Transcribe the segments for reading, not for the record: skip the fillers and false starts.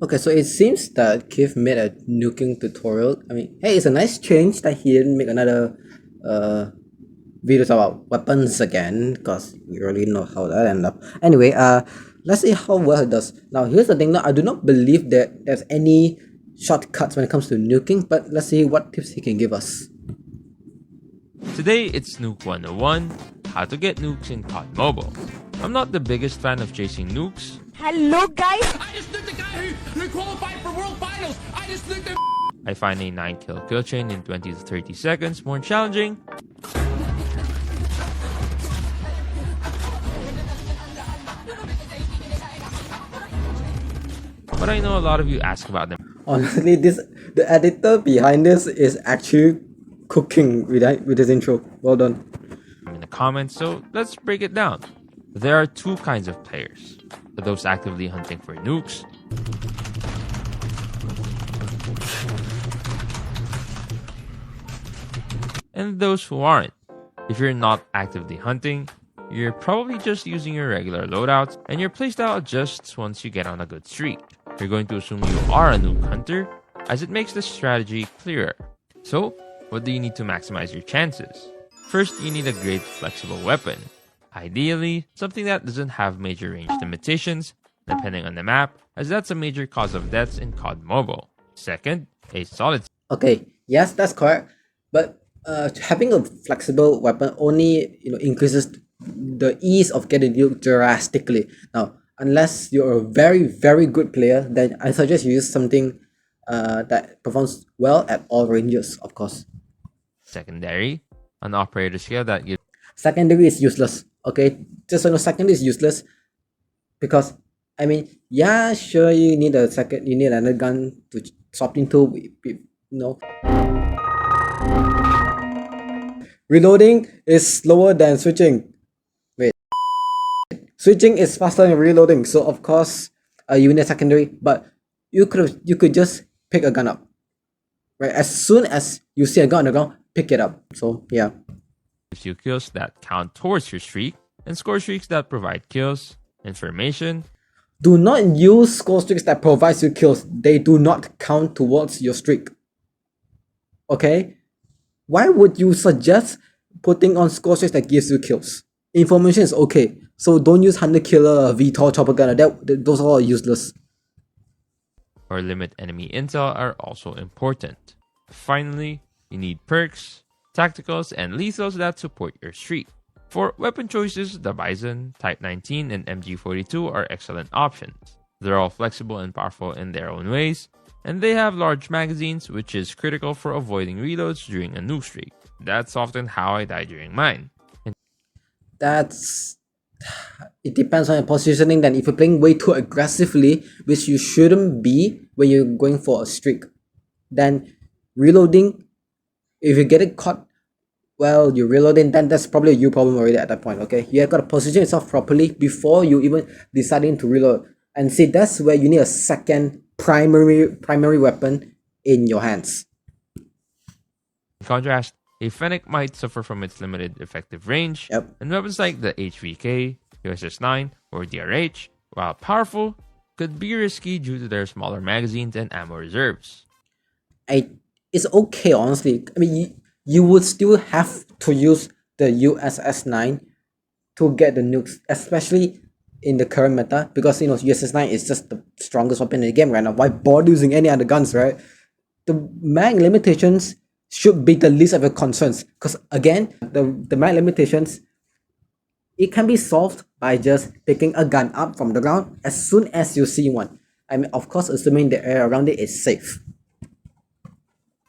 Okay, so it seems that Kith made a nuking tutorial. I mean, hey, it's a nice change that he didn't make another uh videos about weapons again, because you already know how that end up. Anyway, let's see how well it does. Now, here's the thing. Now, I do not believe that there's any shortcuts when it comes to nuking, but let's see what tips he can give us. Today, it's Nuke 101, how to get nukes in COD Mobile. I'm not the biggest fan of chasing nukes. Hello guys! I just nuked the guy who qualified for World Finals! I just nuked him! I find a 9-kill chain in 20 to 30 seconds more challenging. But I know a lot of you ask about them Honestly, the editor behind this is actually cooking with his intro. Well done. in the comments, so let's break it down. There are two kinds of players. Those actively hunting for nukes, and those who aren't. If you're not actively hunting, you're probably just using your regular loadouts, and your playstyle adjusts once you get on a good streak. You're going to assume you are a nuke hunter, as it makes the strategy clearer. So, what do you need to maximize your chances? First, you need a great flexible weapon. Ideally, something that doesn't have major range limitations, depending on the map, as that's a major cause of deaths in COD Mobile. Second, a solid. Okay, yes, that's correct. But having a flexible weapon only increases the ease of getting you drastically. Now, unless you're a very good player, then I suggest you use something that performs well at all ranges, of course. Secondary, an operator skill that gives Secondary is useless. Okay, just so you know, secondary is useless because I mean, yeah, sure, you need another gun to swap into. Reloading is slower than switching. Wait, switching is faster than reloading. So of course, you need a secondary, but you could just pick a gun up, right? As soon as you see a gun on the ground, pick it up. So yeah. you kills that count towards your streak, and score streaks that provide kills, information, Do not use score streaks that provides you kills. They do not count towards your streak. Okay? Why would you suggest putting on score streaks that gives you kills? Information is okay. So don't use Hunter Killer, VTOL, Chopper Gunner. Those are all useless. or limit enemy intel are also important. Finally, you need perks, tacticals, and lethals that support your streak. For weapon choices, the Bison, Type 19, and MG42 are excellent options. They're all flexible and powerful in their own ways, and they have large magazines, which is critical for avoiding reloads during a nuke streak. That's often how I die during mine. It depends on your positioning. Then if you're playing way too aggressively, which you shouldn't be when you're going for a streak, then reloading, if you get it caught while you're reloading, then that's probably a you problem already at that point. Okay, you have got to position yourself properly before you even deciding to reload. And see, that's where you need a second primary weapon in your hands. In contrast, a Fennec might suffer from its limited effective range, Yep. and weapons like the HVK, USS-9, or DRH, while powerful, could be risky due to their smaller magazines and ammo reserves. It's okay, honestly. I mean, you would still have to use the USS-9 to get the nukes, especially in the current meta, because USS-9 is just the strongest weapon in the game right now. Why bother using any other guns, right? The mag limitations should be the least of your concerns, because again, the mag limitations, it can be solved by just picking a gun up from the ground as soon as you see one. I mean, of course, assuming the area around it is safe.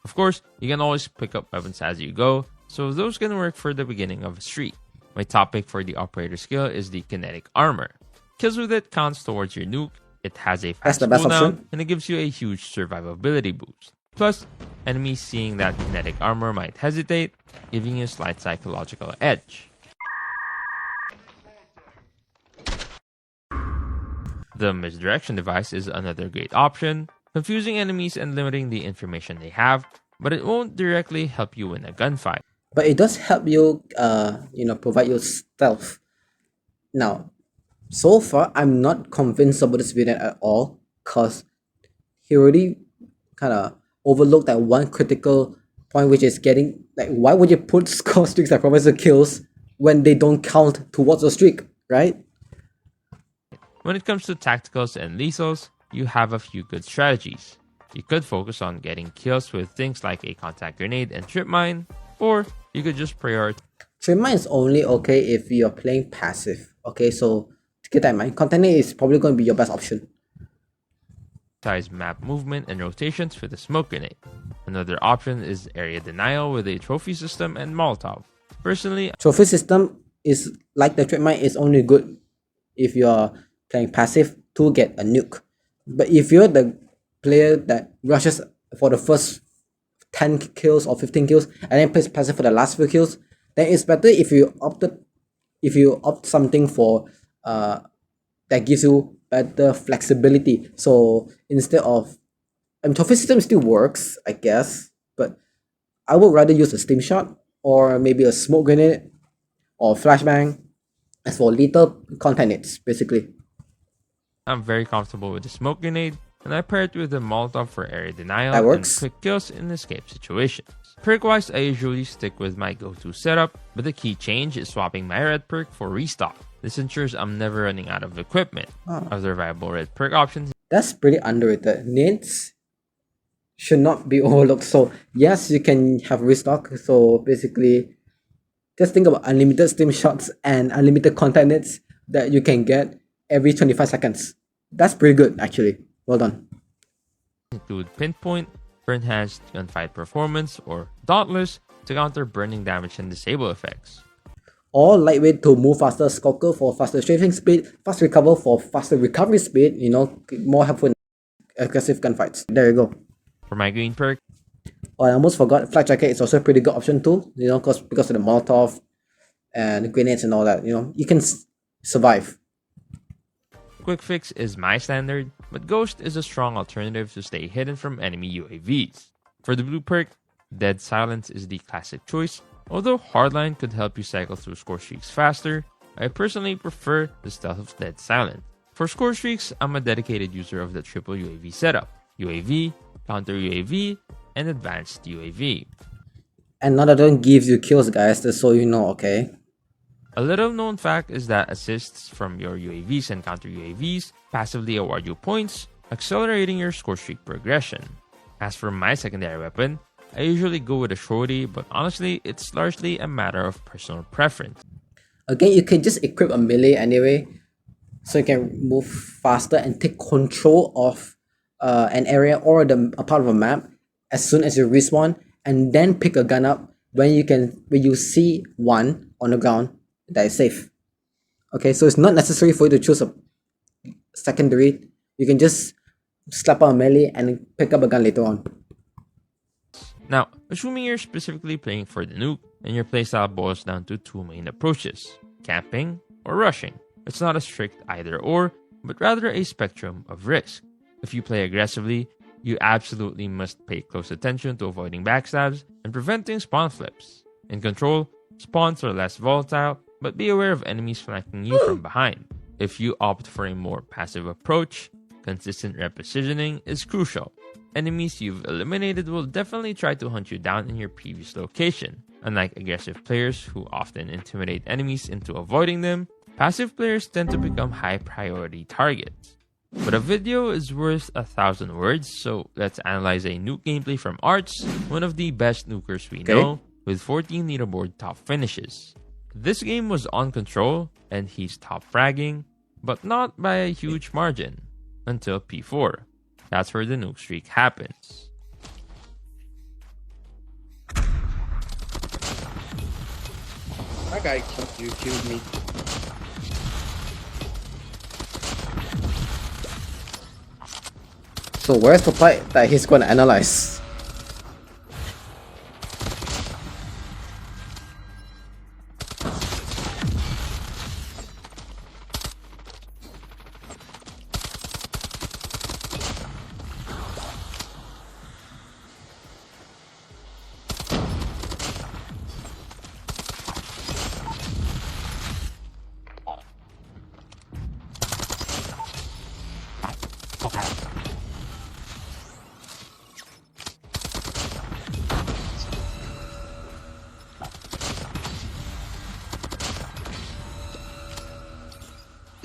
Of course, you can always pick up weapons as you go, so those can work for the beginning of a streak. My top pick for the operator skill is the kinetic armor. Kills with it counts towards your nuke, it has a fast the best cooldown, option. and it gives you a huge survivability boost. Plus, enemies seeing that kinetic armor might hesitate, giving you a slight psychological edge. The misdirection device is another great option, confusing enemies and limiting the information they have, but it won't directly help you win a gunfight. But it does help you provide you stealth. Now, so far I'm not convinced about this video at all, because he already kind of overlooked that one critical point, which is getting like, why would you put score streaks that promise the kills when they don't count towards a streak, right? When it comes to tacticals and lethals, you have a few good strategies. You could focus on getting kills with things like a contact grenade and trip mine, or you could just prioritize Trip mine is only okay if you're playing passive. Okay, so to keep that in mind, container is probably going to be your best option. map movement and rotations with a smoke grenade. Another option is area denial with a trophy system and Molotov. Personally, Trophy system is like the trip mine, is only good if you're playing passive to get a nuke. But if you're the player that rushes for the first 10 kills or 15 kills and then plays passive for the last few kills, then it's better if you opt something for that gives you better flexibility. So instead of, trophy system still works, I guess, but I would rather use a steam shot or maybe a smoke grenade or flashbang as for lethal contact nades, basically. I'm very comfortable with the smoke grenade, and I pair it with the Molotov for area denial That and works. quick kills in escape situations. Perk-wise, I usually stick with my go-to setup, but the key change is swapping my red perk for restock. This ensures I'm never running out of equipment. Other viable red perk options That's pretty underrated. Nades should not be overlooked. So yes, you can have restock. So basically, just think about unlimited steam shots and unlimited contact nades that you can get every 25 seconds. That's pretty good, actually. Well done. include Pinpoint for enhanced gunfight performance or Dauntless to counter burning damage and disable effects. Or lightweight to move faster, Skulker for faster strafing speed, fast recover for faster recovery speed, more helpful in aggressive gunfights. There you go. For my green perk, Oh, I almost forgot, Flight Jacket is also a pretty good option too, because of the Molotov and grenades and all that, you can survive. Quick Fix is my standard, but Ghost is a strong alternative to stay hidden from enemy UAVs. For the blue perk, Dead Silence is the classic choice. Although Hardline could help you cycle through score streaks faster, I personally prefer the stealth of Dead Silence. For score streaks, I'm a dedicated user of the triple UAV setup: UAV, counter UAV, and advanced UAV. And none of them gives you kills, guys, just so you know, okay? A little known fact is that assists from your UAVs and counter UAVs passively award you points, accelerating your score streak progression. As for my secondary weapon, I usually go with a shorty, but honestly, it's largely a matter of personal preference. Again, you can just equip a melee anyway, so you can move faster and take control of an area or a part of a map as soon as you respawn, and then pick a gun up when you see one on the ground that is safe. Okay, so it's not necessary for you to choose a secondary. You can just slap on a melee and pick up a gun later on. Now, assuming you're specifically playing for the nuke, and your playstyle boils down to two main approaches: camping or rushing. It's not a strict either or, but rather a spectrum of risk. If you play aggressively, you absolutely must pay close attention to avoiding backstabs and preventing spawn flips. In control, spawns are less volatile, but be aware of enemies flanking you from behind. If you opt for a more passive approach, consistent repositioning is crucial. Enemies you've eliminated will definitely try to hunt you down in your previous location. Unlike aggressive players who often intimidate enemies into avoiding them, passive players tend to become high priority targets. But a video is worth 1,000 words, so let's analyze a nuke gameplay from Arts, one of the best nukers we know, with 14 leaderboard top finishes. This game was on control, and he's top fragging, but not by a huge margin, until P4. That's where the nuke streak happens. That guy killed me. So where's the part that he's gonna analyze?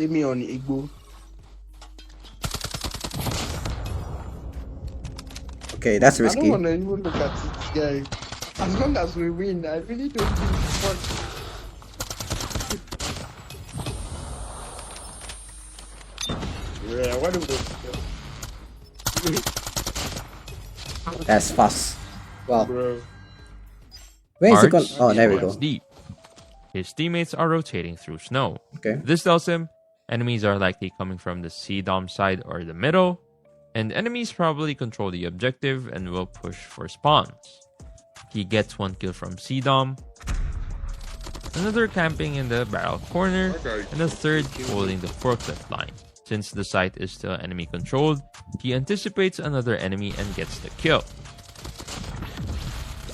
See me on Igbo. Okay, that's I risky. don't want to even look at it, guys. As long as we win, I really don't give a fuck. Yeah, what do That's fast. Well, bro? where is it gone? Arch Oh, there we runs go. deep. His teammates are rotating through snow. Okay. This tells him enemies are likely coming from the CDOM side or the middle, and enemies probably control the objective and will push for spawns. He gets one kill from CDOM, another camping in the barrel corner, and a third holding the forklift line. Since the site is still enemy controlled, he anticipates another enemy and gets the kill.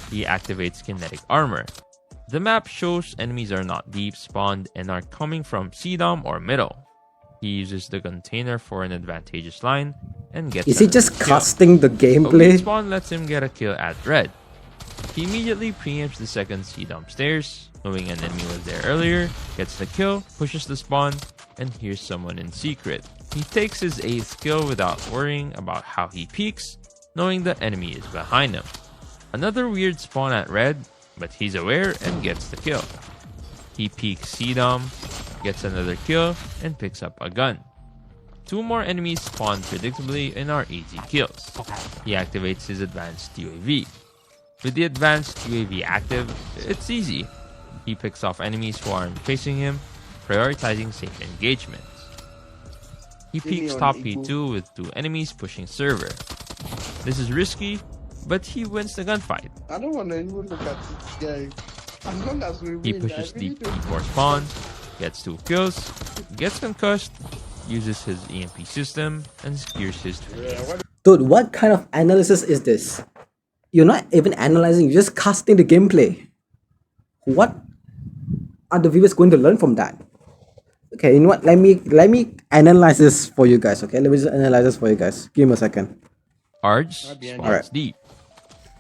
He activates kinetic armor. The map shows enemies are not deep spawned and are coming from CDOM or middle. He uses the container for an advantageous line and gets Is he another just kill. casting the A weak gameplay? spawn lets him get a kill at red. He immediately preempts the second CDOM stairs, knowing an enemy was there earlier, gets the kill, pushes the spawn, and hears someone in secret. He takes his 8th kill without worrying about how he peeks, knowing the enemy is behind him. Another weird spawn at red, but he's aware and gets the kill. He peeks CDOM, gets another kill, and picks up a gun. 2 more enemies spawn predictably and are easy kills. He activates his advanced UAV. With the advanced UAV active, it's easy. He picks off enemies who aren't facing him, prioritizing safe engagements. He peeks top P2 with 2 enemies pushing server. This is risky, but he wins the gunfight. I don't want to even look at it, guys. As long as we win, He pushes I really deep don't P4 spawn, gets 2 kills, gets concussed, uses his EMP system, and secures his 20th. Dude, what kind of analysis is this? You're not even analyzing, you're just casting the gameplay. What are the viewers going to learn from that? Okay, you know what? Let me analyze this for you guys. Okay, let me just analyze this for you guys. Give me a second. Arj behind spawns Alright. deep.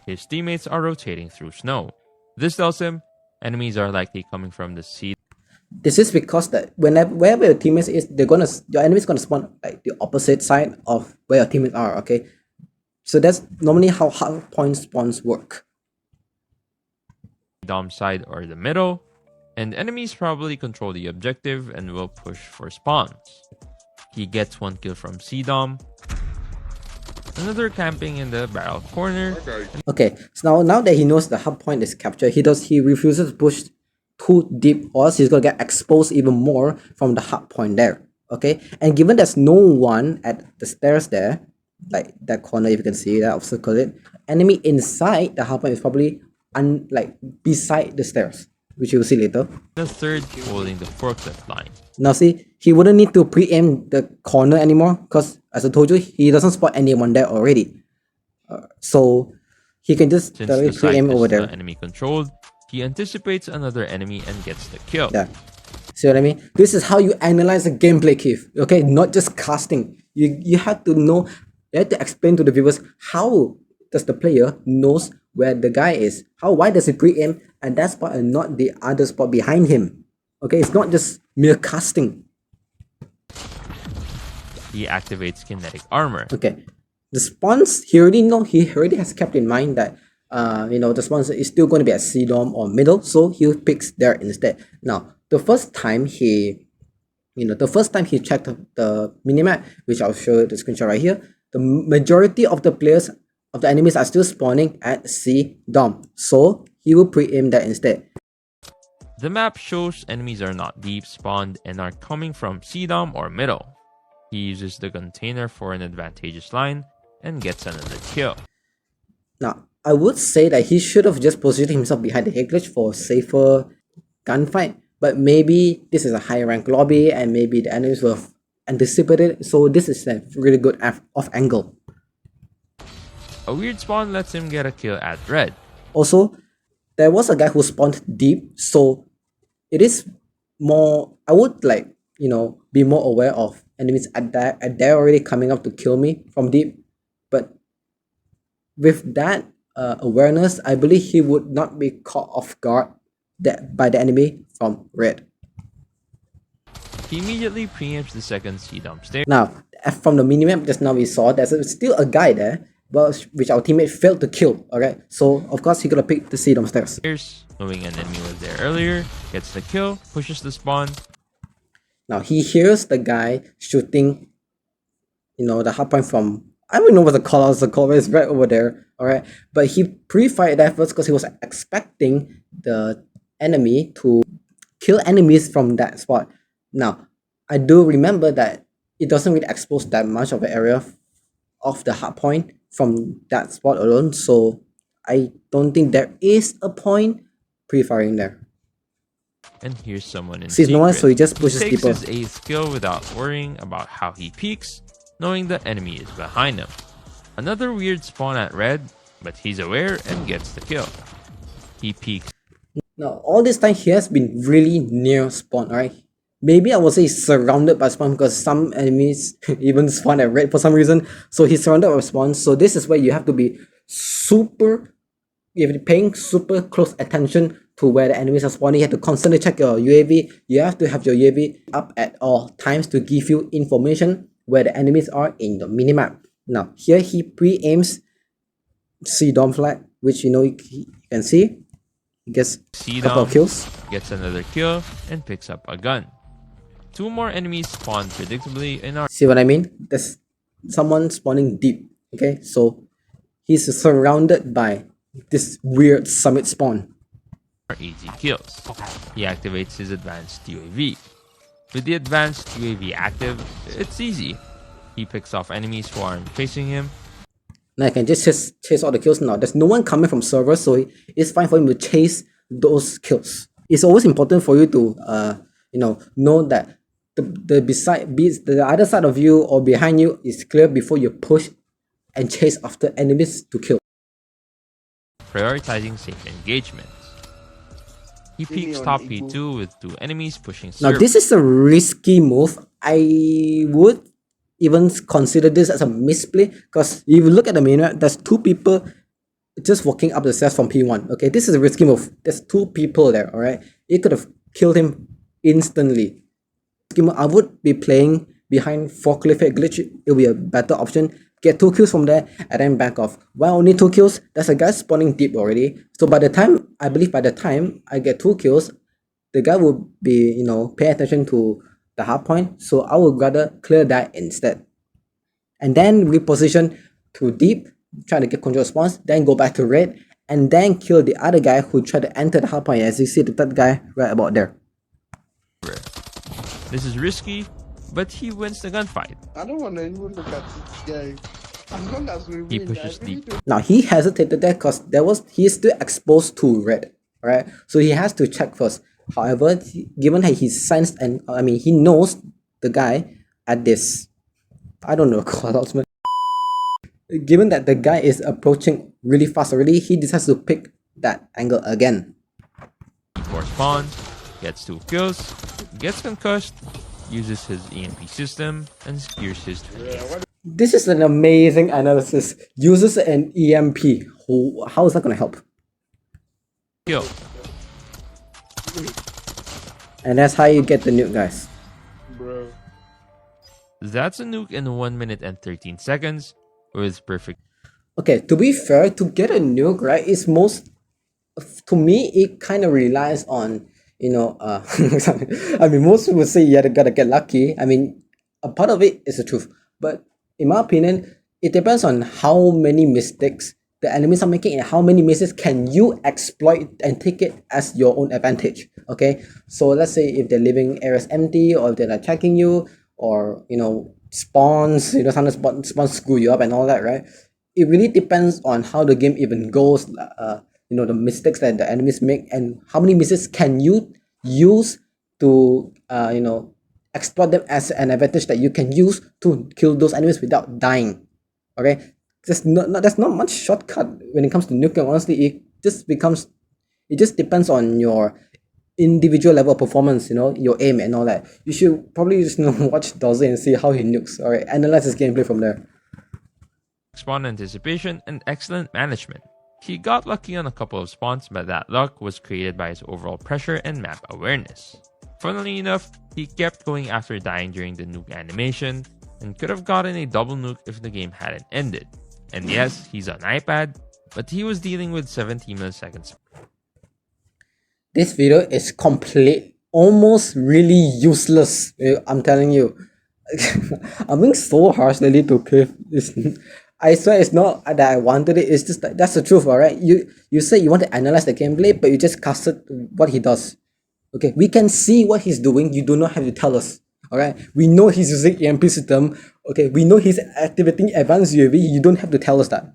His teammates are rotating through snow. This tells him enemies are likely coming from the sea. This is because that wherever your teammates is, your enemy's gonna spawn like the opposite side of where your teammates are. Okay, so that's normally how hard point spawns work. Dom side or the middle, and enemies probably control the objective and will push for spawns. He gets 1 kill from CDOM, another camping in the barrel corner, Okay, so now that he knows the hard point is captured, he refuses to push too deep, or else he's gonna get exposed even more from the hard point there. Okay, and given there's no one at the stairs there, like that corner, if you can see that, I've circled it. Enemy inside the hard point is probably beside the stairs, which you'll see later. and a third holding the forklift line. Now see, he wouldn't need to preempt the corner anymore, because as I told you, he doesn't spot anyone there already. So he can just Since directly the site preempt is over still there. enemy controlled, he anticipates another enemy and gets the kill. Yeah. See what I mean? This is how you analyze the gameplay, Kith. Okay, not just casting. You have to know, you have to explain to the viewers how does the player knows where the guy is. Why does he preempt and that spot and not the other spot behind him? Okay, it's not just mere casting. He activates kinetic armor. Okay, the spawns he already has kept in mind that the spawns is still going to be at CDOM or middle, so he picks there instead. Now the first time he checked the minimap, which I'll show you the screenshot right here, the majority of the players of the enemies are still spawning at CDOM, so he will pre-aim that instead. The map shows enemies are not deep spawned and are coming from CDOM or middle. He uses the container for an advantageous line and gets another kill. Now, I would say that he should have just positioned himself behind the head glitch for a safer gunfight, but maybe this is a high rank lobby and maybe the enemies were anticipated, so this is a really good off angle. A weird spawn lets him get a kill at red. Also, there was a guy who spawned deep, so it is more, I would be more aware of enemies at they're already coming up to kill me from deep, but with that awareness, I believe he would not be caught off guard by the enemy from red. He immediately preempts the second C-dump stairs, Now, from the minimap just now we saw there's still a guy there, but which our teammate failed to kill. Alright, so of course he gotta pick the seat downstairs. knowing an enemy was there earlier, gets the kill, pushes the spawn. Now he hears the guy shooting, the hardpoint from, I don't know what the call out is called, but it's right over there. Alright, but he pre-fired that first because he was expecting the enemy to kill enemies from that spot. Now, I do remember that it doesn't really expose that much of an area of the hardpoint from that spot alone, so I don't think there is a point pre-firing there. And here's someone in Sees no one, secret. so he just pushes takes deeper. his 8th kill without worrying about how he peeks, knowing the enemy is behind him. Another weird spawn at red, but he's aware and gets the kill. He peeks Now, all this time he has been really near spawn, right? Maybe I would say he's surrounded by spawn because some enemies even spawn at red for some reason. So he's surrounded by spawn. So this is where you have to be paying super close attention to where the enemies are spawning. You have to constantly check your UAV. You have to have your UAV up at all times to give you information where the enemies are in the minimap. Now, here he pre-aims C-Dom flag, which you can see. He gets a couple of kills. gets another kill, and picks up a gun. 2 more enemies spawn predictably in our See what I mean? There's someone spawning deep. Okay, so he's surrounded by this weird summit spawn. easy kills. He activates his advanced UAV. With the advanced UAV active, it's easy. He picks off enemies who aren't facing him. Now I can just chase all the kills now. There's no one coming from server, so it's fine for him to chase those kills. It's always important for you to know that the other side of you or behind you is clear before you push and chase after enemies to kill. Prioritizing safe engagements. He me peeks on top Eagle. P2 with 2 enemies pushing Now server. this is a risky move. I would even consider this as a misplay because if you look at the minimap, there's 2 people just walking up the stairs from P1. Okay, this is a risky move. There's 2 people there. All right, it could have killed him instantly. I would be playing behind forklift glitch. It'll be a better option. Get 2 kills from there and then back off. Well, only 2 kills. There's a guy spawning deep already. So by the time I get 2 kills, the guy will be pay attention to the hard point. So I would rather clear that instead, and then reposition to deep, try to get control of spawns, then go back to red, and then kill the other guy who tried to enter the hard point. As you see, the third guy right about there. This is risky, but he wins the gunfight. I don't want to even look at this guy. As long as we He win, pushes I really deep. don't. Now he hesitated there because he's still exposed to red, right? So he has to check first. However, given that he sensed he knows the guy at this, I don't know, callouts, man. Given that the guy is approaching really fast already, he decides to pick that angle again. Before spawns, gets 2 kills, gets concussed, uses his EMP system, and secures his 20th This is an amazing analysis. Uses an EMP. How is that gonna help? kill. And that's how you get the nuke, guys. Bro. That's a nuke in 1 minute and 13 seconds with perfect. Okay, to be fair, to get a nuke, right, to me, it kind of relies on, most people say you gotta get lucky. A part of it is the truth. But in my opinion, it depends on how many mistakes the enemies are making and how many mistakes can you exploit and take it as your own advantage. Okay, so let's say if they're leaving areas empty or if they're attacking you or spawns, sometimes spawns screw you up and all that, right? It really depends on how the game even goes, the mistakes that the enemies make and how many mistakes can you use to exploit them as an advantage that you can use to kill those enemies without dying. Okay, there's not much shortcut when it comes to nuking. Honestly, it just depends on your individual level of performance, your aim and all that. You should probably just watch Doze and see how he nukes. Alright, analyze his gameplay from there. Spawn anticipation and excellent management. He got lucky on a couple of spawns, but that luck was created by his overall pressure and map awareness. Funnily enough, He kept going after dying during the nuke animation, and could have gotten a double nuke if the game hadn't ended. And yes, he's on iPad, but he was dealing with 70 milliseconds. This video is complete, almost really useless. I'm telling you. I'm being so harsh lately to Kith. I swear it's not that I wanted it, it's just that that's the truth, alright? You say you want to analyze the gameplay, but you just casted what he does. Okay, we can see what he's doing, you do not have to tell us. Alright? We know he's using EMP system. Okay, we know he's activating advanced UAV, you don't have to tell us that.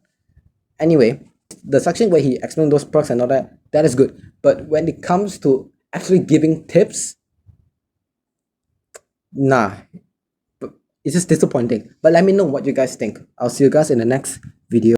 Anyway, the section where he explained those perks and all that, that is good. But when it comes to actually giving tips, nah. It's just disappointing. But let me know what you guys think. I'll see you guys in the next video.